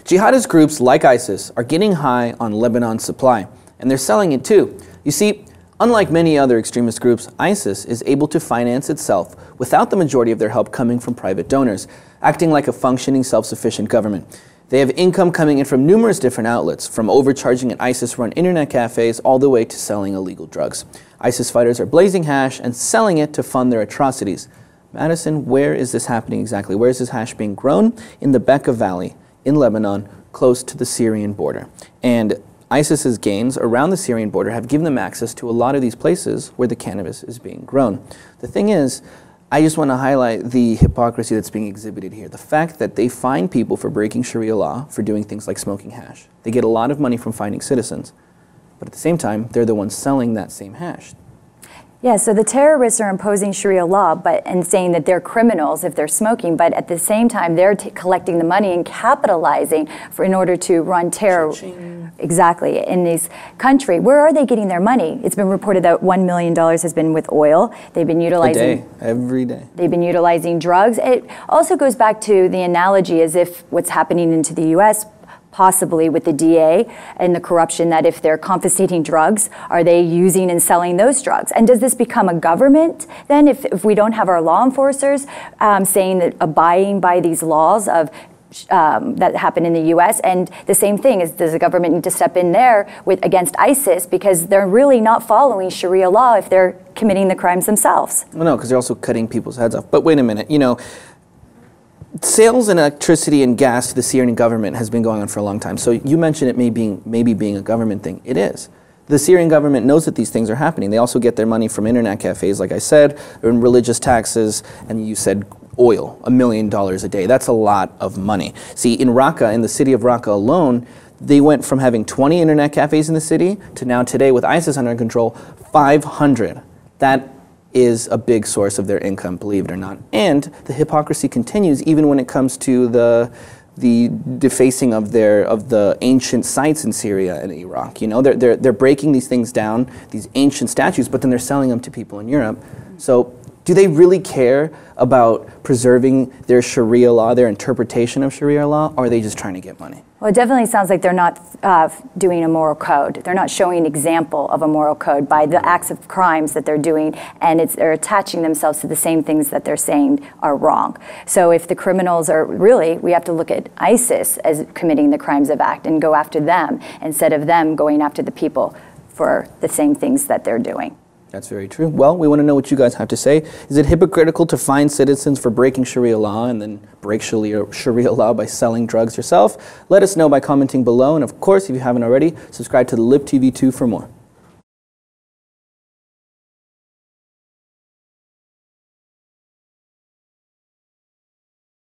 Jihadist groups like ISIS are getting high on Lebanon's supply, and they're selling it too. You see, unlike many other extremist groups, ISIS is able to finance itself without the majority of their help coming from private donors, acting like a functioning, self-sufficient government. They have income coming in from numerous different outlets, from overcharging at ISIS-run internet cafes all the way to selling illegal drugs. ISIS fighters are blazing hash and selling it to fund their atrocities. Madison, where is this happening exactly? Where is this hash being grown? In the Bekaa Valley in Lebanon, close to the Syrian border. And ISIS's gains around the Syrian border have given them access to a lot of these places where the cannabis is being grown. The thing is, I just want to highlight the hypocrisy that's being exhibited here. The fact that they fine people for breaking Sharia law for doing things like smoking hash. They get a lot of money from fining citizens, but at the same time, they're the ones selling that same hash. Yeah, so the terrorists are imposing Sharia law and saying that they're criminals if they're smoking, but at the same time, they're collecting the money and capitalizing in order to run terror. Exactly, in this country. Where are they getting their money? It's been reported that $1 million has been with oil. They've been utilizing... A day, every day. They've been utilizing drugs. It also goes back to the analogy as if what's happening into the U.S., possibly with the DA and the corruption, that if they're confiscating drugs, are they using and selling those drugs? And does this become a government then if we don't have our law enforcers saying that abiding by these laws of that happen in the U.S. And the same thing is, does the government need to step in there against ISIS because they're really not following Sharia law if they're committing the crimes themselves? Well, no, because they're also cutting people's heads off. But wait a minute, you know, sales in electricity and gas to the Syrian government has been going on for a long time. So you mentioned it maybe being a government thing. It is. The Syrian government knows that these things are happening. They also get their money from internet cafes, like I said, and religious taxes, and you said oil, $1 million a day. That's a lot of money. See, in Raqqa, in the city of Raqqa alone, they went from having 20 internet cafes in the city to now today, with ISIS under control, 500. That is a big source of their income, believe it or not. And the hypocrisy continues even when it comes to the defacing of the ancient sites in Syria and Iraq. You know, they're breaking these things down, these ancient statues, but then they're selling them to people in Europe. So do they really care about preserving their Sharia law, their interpretation of Sharia law, or are they just trying to get money? Well, it definitely sounds like they're not doing a moral code. They're not showing an example of a moral code by the acts of crimes that they're doing, and they're attaching themselves to the same things that they're saying are wrong. So if the criminals are really, we have to look at ISIS as committing the crimes of act and go after them instead of them going after the people for the same things that they're doing. That's very true. Well, we want to know what you guys have to say. Is it hypocritical to fine citizens for breaking Sharia law and then break Sharia law by selling drugs yourself? Let us know by commenting below. And of course, if you haven't already, subscribe to the LibTV2 for more.